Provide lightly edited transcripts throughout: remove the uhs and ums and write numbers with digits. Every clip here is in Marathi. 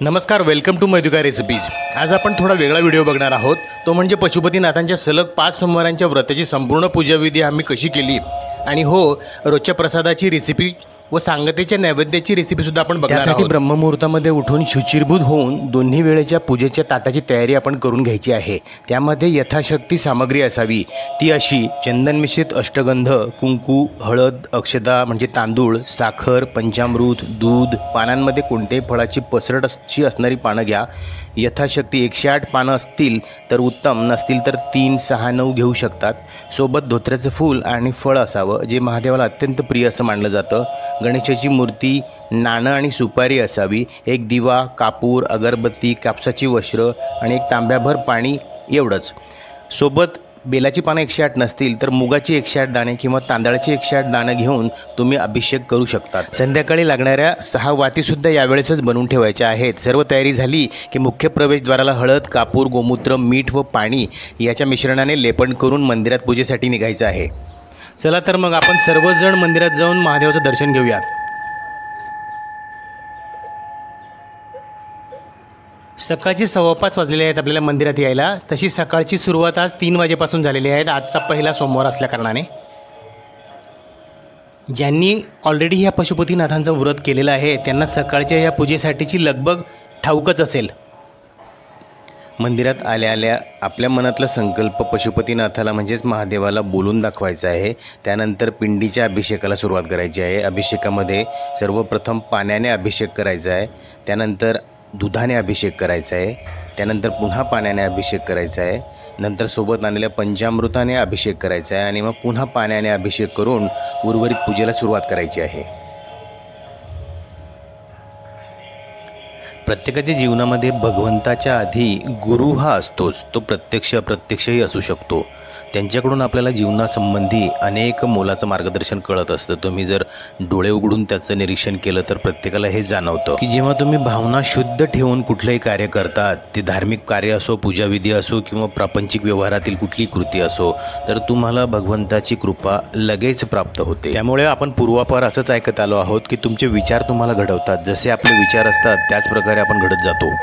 नमस्कार, वेलकम टू मधुका रेसिपीज। आज आपण थोडा वेगळा व्हिडिओ बघणार आहोत, तो म्हणजे पशुपतीनाथांच्या सलग 5 सोमवारांच्या व्रताची संपूर्ण पूजाविधी आम्ही कशी केली आणि हो, रोजच्या प्रसादाची रेसिपी व सांगतेच्या नैवेद्याची रेसिपीसुद्धा आपण बघणार आहोत। त्यासाठी ब्रह्ममुहूर्तामध्ये उठून शुचिर्भूत होऊन दोन्ही वेळेच्या पूजेच्या ताटाची तयारी आपण करून घ्यायची आहे। त्यामध्ये यथाशक्ती सामग्री असावी, ती अशी: चंदन मिश्रित अष्टगंध, कुंकू, हळद, अक्षता म्हणजे तांदूळ, साखर, पंचामृत, दूध। पानांमध्ये कोणत्याही फळाची पसरट अशी असणारी पानं घ्या। यथाशक्ती 108 पानं असतील तर उत्तम, नसतील तर 3, 6, 9 घेऊ शकतात। सोबत धोत्र्याचं फूल आणि फळ असावं, जे महादेवाला अत्यंत प्रिय असं मानलं जातं। गणेशाची मूर्ती, नाणं आणि सुपारी असावी। एक दिवा, कापूर, अगरबत्ती, कापसाची वस्त्र आणि एक तांब्याभर पाणी, एवढंच। सोबत बेलाची पानं 108 नसतील तर मुगाची 108 दाणे किंवा तांदळाची 108 दाणं घेऊन तुम्ही अभिषेक करू शकतात। संध्याकाळी लागणाऱ्या 6 वातीसुद्धा यावेळेसच बनवून ठेवायच्या आहेत। सर्व तयारी झाली की मुख्य प्रवेशद्वाराला हळद, कापूर, गोमूत्र, मीठ व पाणी याच्या मिश्रणाने लेपन करून मंदिरात पूजेसाठी निघायचं आहे। चला तर मग आपण सर्वजण मंदिरात जाऊन महादेवाचं दर्शन घेऊयात। सकाळची 5:15 वाजलेले आहेत आपल्याला मंदिरात यायला। तशी सकाळची सुरुवात आज 3 वाजेपासून झालेली आहे। आजचा पहिला सोमवार असल्याकारणाने ज्यांनी ऑलरेडी ह्या पशुपतीनाथांचं व्रत केलेलं आहे त्यांना सकाळच्या या पूजेसाठीची लगबग ठाऊकच असेल। मंदिरात आल्या आल्या आपल्या मनातला संकल्प पशुपतीनाथाला म्हणजेच महादेवाला बोलून दाखवायचा आहे। त्यानंतर पिंडीच्या अभिषेकाला सुरुवात करायची आहे। अभिषेकामध्ये सर्वप्रथम पाण्याने अभिषेक करायचा आहे, त्यानंतर दुधाने अभिषेक करायचा आहे, त्यानंतर पुन्हा पाण्याने अभिषेक करायचा आहे, नंतर सोबत आणलेल्या पंचामृताने अभिषेक करायचा आहे आणि मग पुन्हा पाण्याने अभिषेक करून उर्वरित पूजेला सुरुवात करायची आहे। प्रत्येकाच्या जीवनामध्ये भगवंताच्या आधी गुरु हा असतोच, तो प्रत्यक्ष अप्रत्यक्षही असू शकतो। त्यांच्याकडून आपल्याला जीवनासंबंधी अनेक मोलाचं मार्गदर्शन कळत असतं। तुम्ही जर डोळे उघडून त्याचं निरीक्षण केलं तर प्रत्येकाला हे जाणवतं की जेव्हा तुम्ही भावना शुद्ध ठेवून कुठलंही कार्य करतात, ते धार्मिक कार्य असो, पूजाविधी असो किंवा प्रापंचिक व्यवहारातील कुठली कृती असो, तर तुम्हाला भगवंताची कृपा लगेच प्राप्त होते। त्यामुळे आपण पूर्वापार असंच ऐकत आलो आहोत की तुमचे विचार तुम्हाला घडवतात, जसे आपले विचार असतात त्याच प्रकारे आपण घडत जातो।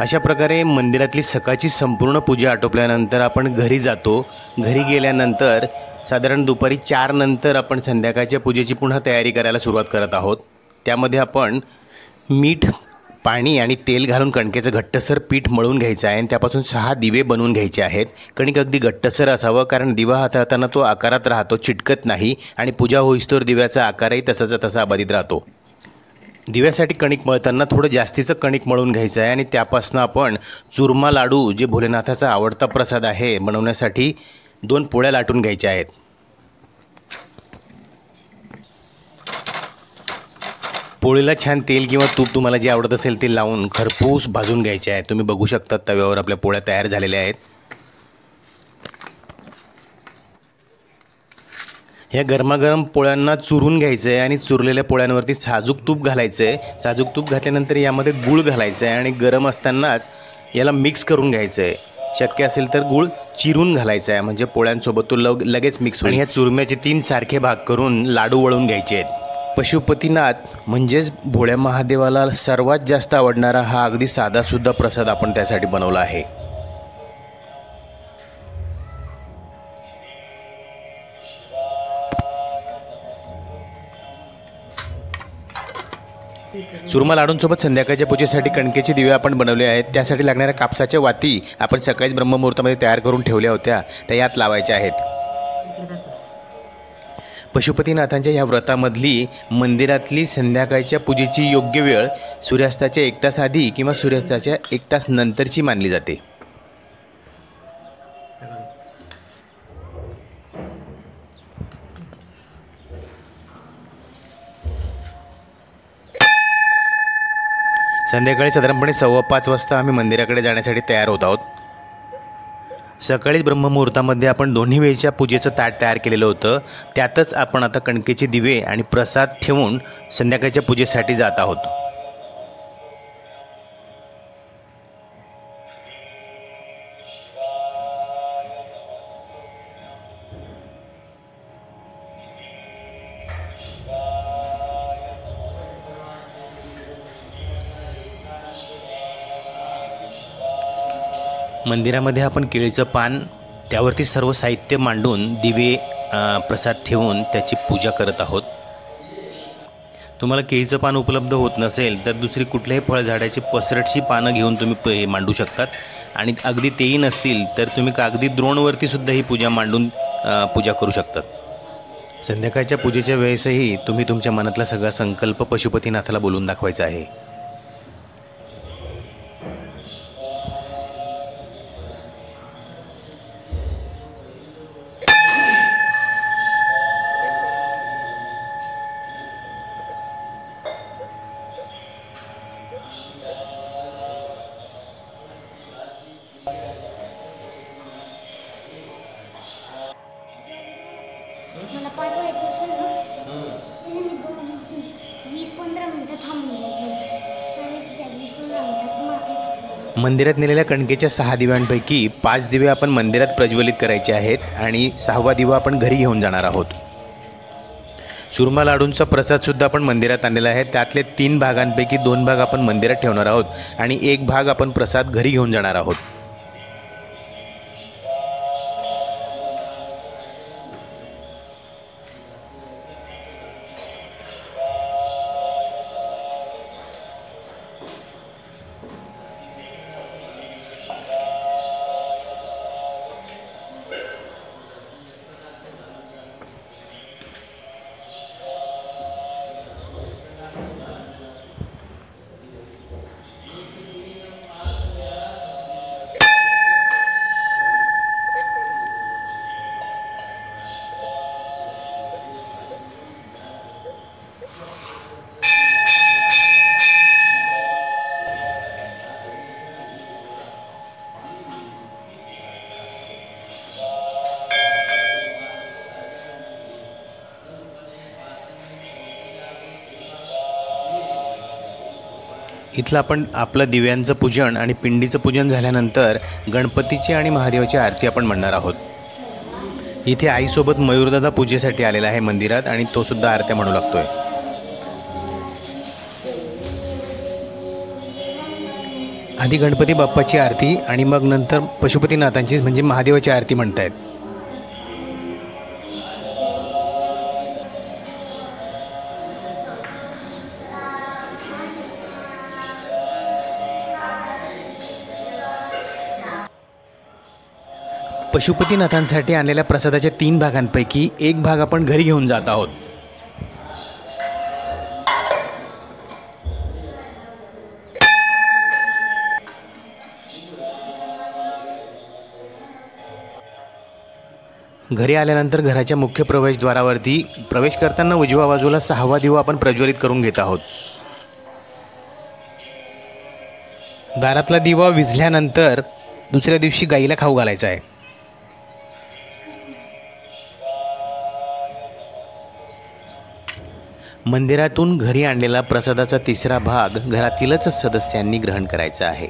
अशा प्रकारे मंदिरातली सकाळची संपूर्ण पूजा आटोपल्यानंतर आपण घरी जातो। घरी गेल्यानंतर साधारण दुपारी 4 नंतर आपण संध्याकाळच्या पूजेची पुन्हा तयारी करायला सुरुवात करत आहोत। त्यामध्ये आपण मीठ, पाणी आणि तेल घालून कणकेचं घट्टसर पीठ मळून घ्यायचं आहे आणि त्यापासून 6 दिवे बनवून घ्यायचे आहेत। कणिक अगदी घट्टसर असावं, कारण दिवा हाताळताना तो आकारात राहतो, चिटकत नाही आणि पूजा होईस्तोवर दिव्याचा आकारही तसाचा तसा अबाधित राहतो। दिव्यासाठी कणिक मळताना थोडं जास्तीचं कणिक मळून घ्यायचं आहे आणि त्यापासून आपण चुरमा लाडू, जे भोलेनाथाचा आवडता प्रसाद आहे, बनवण्यासाठी 2 पोळ्या लाटून घ्यायच्या आहेत। पोळीला छान तेल किंवा तूप तुम्हाला जे आवडत असेल ते लावून खरपूस भाजून घ्यायचे आहे। तुम्ही बघू शकता तव्यावर आपल्या पोळ्या तयार झालेल्या आहेत। ह्या गरमागरम पोळ्यांना चुरून घ्यायचं आहे आणि चुरलेल्या पोळ्यांवरती साजूक तूप घालायचं आहे। साजूक तूप घातल्यानंतर यामध्ये गूळ घालायचं आहे आणि गरम असतानाच याला मिक्स करून घ्यायचं आहे। शक्य असेल तर गूळ चिरून घालायचा आहे, म्हणजे पोळ्यांसोबत तो लगेच मिक्स होईल। आणि ह्या चुरम्याचे 3 सारखे भाग करून लाडू वळून घ्यायचे आहेत। पशुपतीनाथ म्हणजेच भोळ्या महादेवाला सर्वात जास्त आवडणारा हा अगदी साधासुद्धा प्रसाद आपण त्यासाठी बनवला आहे। चुरमा लाडूंसोबत संध्याकाळच्या पूजेसाठी कणकेचे दिवे आपण बनवले आहेत। त्यासाठी लागणाऱ्या कापसाच्या वाती आपण सकाळीच ब्रह्ममुहूर्तामध्ये तयार करून ठेवल्या होत्या, त्या यात लावायच्या आहेत। पशुपतीनाथांच्या ह्या व्रतामधली मंदिरातली संध्याकाळच्या पूजेची योग्य वेळ सूर्यास्ताच्या 1 तास आधी किंवा सूर्यास्ताच्या 1 तास नंतरची मानली जाते। संध्याकाळी साधारणपणे 5:15 वाजता आम्ही मंदिराकडे जाण्यासाठी तयार होत आहोत. सकाळीच ब्रह्ममुहूर्तामध्ये आपण दोन्ही वेळच्या पूजेचं ताट तयार केलेलं होतं. त्यातच आपण आता कणकेचे दिवे आणि प्रसाद ठेवून संध्याकाळच्या पूजेसाठी जात आहोत. मंदिरामध्ये आपण केळीचं पान, त्यावरती सर्व साहित्य मांडून दिवे प्रसाद ठेवून त्याची पूजा करत आहोत. तुम्हाला केळीचं पान उपलब्ध होत नसेल तर दुसरी कुठल्याही फळझाडाची पसरटची पानं घेऊन तुम्ही मांडू शकतात. आणि अगदी तेही नसतील तर तुम्ही कागदी द्रोणवरती सुद्धा ही पूजा मांडून पूजा करू शकतात. संध्याकाळच्या पूजेच्या वेळेसही तुम्ही तुमच्या मनातला सगळा संकल्प पशुपतीनाथाला बोलून दाखवायचा आहे. मला पाठवायचं असेल ना 20-15 मिनिटं थांबून घ्यायचं. मंदिरात नेलेल्या कणकेच्या 6 दिव्यांपैकी 5 दिवे आपण मंदिरात प्रज्वलित करायचे आहेत आणि 6वा दिवा आपण घरी घेऊन जाणार आहोत. चुरमा लाडूंचा प्रसादसुद्धा आपण मंदिरात आणलेला आहे. त्यातले 3 भागांपैकी 2 भाग आपण मंदिरात ठेवणार आहोत आणि 1 भाग आपण प्रसाद घरी घेऊन जाणार आहोत. इथलं आपण आपलं दिव्यांचं पूजन आणि पिंडीचं पूजन झाल्यानंतर गणपतीची आणि महादेवाची आरती आपण म्हणणार आहोत. इथे आईसोबत मयूरदादा पूजेसाठी आलेला आहे मंदिरात आणि तो सुद्धा आरत्या म्हणू लागतोय. आधी गणपती बाप्पाची आरती आणि मग नंतर पशुपतीनाथांची म्हणजे महादेवाची आरती म्हणतायत. पशुपतीनाथांसाठी आणलेल्या प्रसादाच्या 3 भागांपैकी 1 भाग आपण घरी घेऊन जात आहोत. घरी आल्यानंतर घराच्या मुख्य प्रवेशद्वारावरती प्रवेश करताना उजव्या बाजूला 6वा दिवा आपण प्रज्वलित करून घेत आहोत. दारातला दिवा विझल्यानंतर दुसऱ्या दिवशी गाईला खाऊ घालायचा आहे. मंदिरातून घरी आणलेला प्रसादाचा 3रा भाग घरातीलच सदस्यांनी ग्रहण करायचा आहे.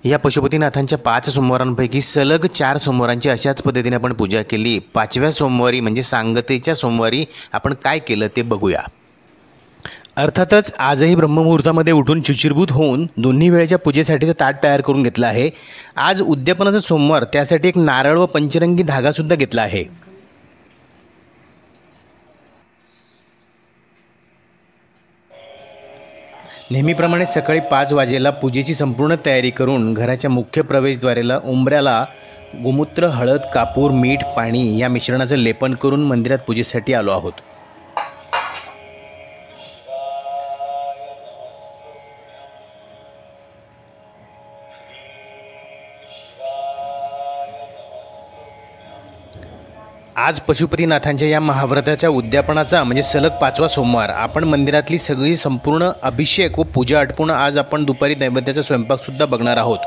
या पशुपतीनाथांच्या 5 सोमवारांपैकी सलग 4 सोमवारांची अशाच पद्धतीने आपण पूजा केली. 5व्या सोमवारी म्हणजे सांगतेच्या सोमवारी आपण काय केलं ते बघूया. अर्थातच आजही ब्रह्ममुहूर्तामध्ये उठून शुचिर्भूत होऊन दोन्ही वेळेच्या पूजेसाठीचं ताट तयार करून घेतलं आहे. आज उद्यापनाचा सोमवार, त्यासाठी एक नारळ व पंचरंगी धागासुद्धा घेतला आहे. नेहमीप्रमाणे सकाळी 5 वाजेला पूजेची संपूर्ण तयारी करून घराच्या मुख्य प्रवेशद्वाराला उंबऱ्याला गोमूत्र, हळद, कापूर, मीठ, पाणी या मिश्रणाचं लेपन करून मंदिरात पूजेसाठी आलो आहोत. आज पशुपतीनाथांच्या या महाव्रताच्या उद्यापनाचा म्हणजे सलग 5वा सोमवार. आपण मंदिरातली सगळी संपूर्ण अभिषेक व पूजा आटपून आज आपण दुपारी नैवेद्याचा स्वयंपाकसुद्धा बघणार आहोत.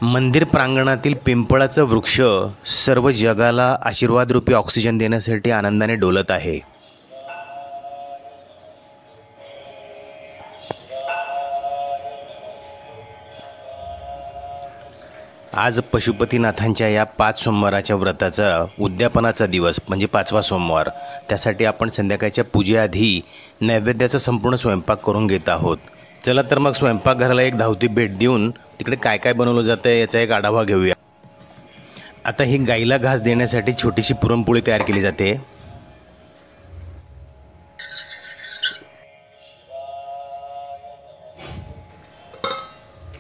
मंदिर प्रांगणातील पिंपळाचं वृक्ष सर्व जगाला आशीर्वादरूपी ऑक्सिजन देण्यासाठी आनंदाने डोलत आहे. आज पशुपतीनाथांच्या या 5 सोमवाराच्या व्रताचा उद्यापनाचा दिवस म्हणजे 5वा सोमवार. त्यासाठी आपण संध्याकाळच्या पूजेआधी नैवेद्याचा संपूर्ण स्वयंपाक करून घेत आहोत. चला तर मग स्वयंपाकघराला एक धावती भेट देऊन तिकडे काय काय बनवलं जातं याचा एक आढावा घेऊया. आता ही गाईला घास देण्यासाठी छोटीशी पुरणपोळी तयार केली जाते.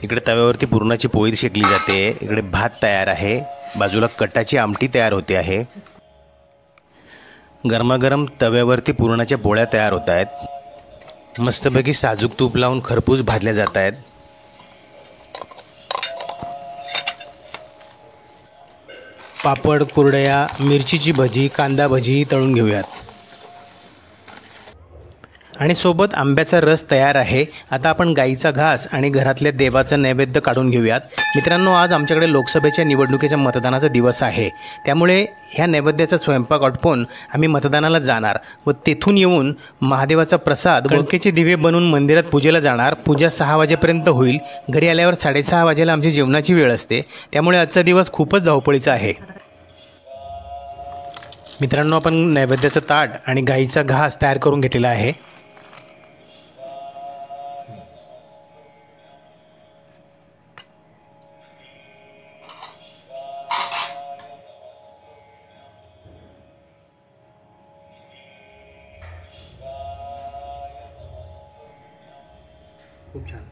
इकडे तव्यावरती पुरणाची पोळी शेकली जाते. इकडे भात तयार आहे. बाजूला कटाची आमटी तयार होते आहे. गरमागरम तव्यावरती पुरणाच्या पोळ्या तयार होत आहेत. मस्तपैकी साजूक तूप लावून खरपूस भाजल्या जात आहेत. पापड, कुरडया, मिरचीची भजी, कांदा भजी तळून घेऊयात. आणि सोबत आंब्याचा रस तयार आहे. आता आपण गाईचा घास आणि घरातल्या देवाचं नैवेद्य काढून घेऊयात. मित्रांनो, आज आमच्याकडे लोकसभेच्या निवडणुकीच्या मतदानाचा दिवस आहे. त्यामुळे ह्या नैवेद्याचा स्वयंपाक आटपून आम्ही मतदानाला जाणार व तेथून येऊन महादेवाचा प्रसाद कणकेचे दिवे बनवून मंदिरात पूजेला जाणार. पूजा 6 वाजेपर्यंत होईल. घरी आल्यावर 6:30 वाजेला आमची जेवणाची वेळ असते. त्यामुळे आजचा दिवस खूपच धावपळीचा आहे. मित्रांनो, आपण नैवेद्याचं ताट आणि गाईचा घास तयार करून घेतलेला आहे. खूप छान.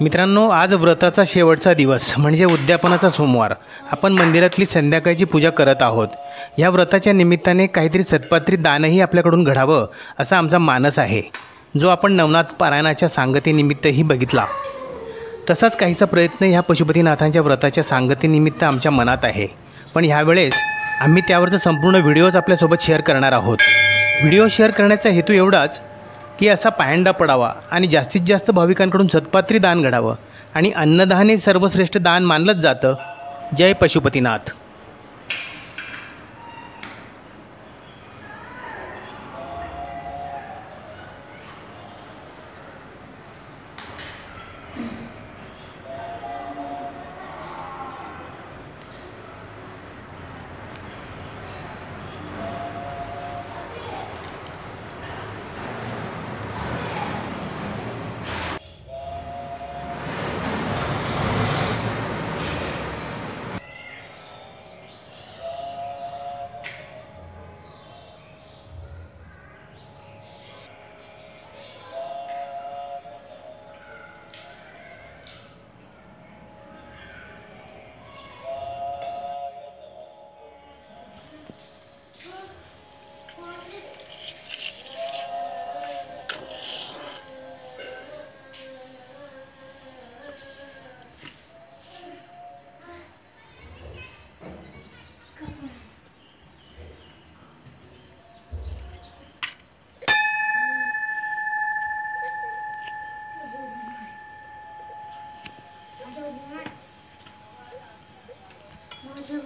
मित्रांनो, आज व्रताचा शेवटचा दिवस म्हणजे उद्यापनाचा सोमवार. आपण मंदिरातली संध्याकाळची पूजा करत आहोत. ह्या व्रताच्या निमित्ताने काहीतरी सत्पात्री दानही आपल्याकडून घडावं असा आमचा मानस आहे, जो आपण नवनाथ पारायणाच्या सांगतेनिमित्तही बघितला. तसाच काहीचा प्रयत्न ह्या पशुपतीनाथांच्या व्रताच्या सांगतेनिमित्त आमच्या मनात आहे. पण ह्यावेळेस आम्ही त्यावरचा संपूर्ण व्हिडिओज आपल्यासोबत शेअर करणार आहोत. व्हिडिओ शेअर करण्याचा हेतू एवढाच की असा पायंडा पडावा आणि जास्तीत जास्त भाविकांकडून सत्पात्री दान घडावं. आणि अन्नदान हे सर्वश्रेष्ठ दान मानलंच जातं. जय पशुपतीनाथ. माझ्या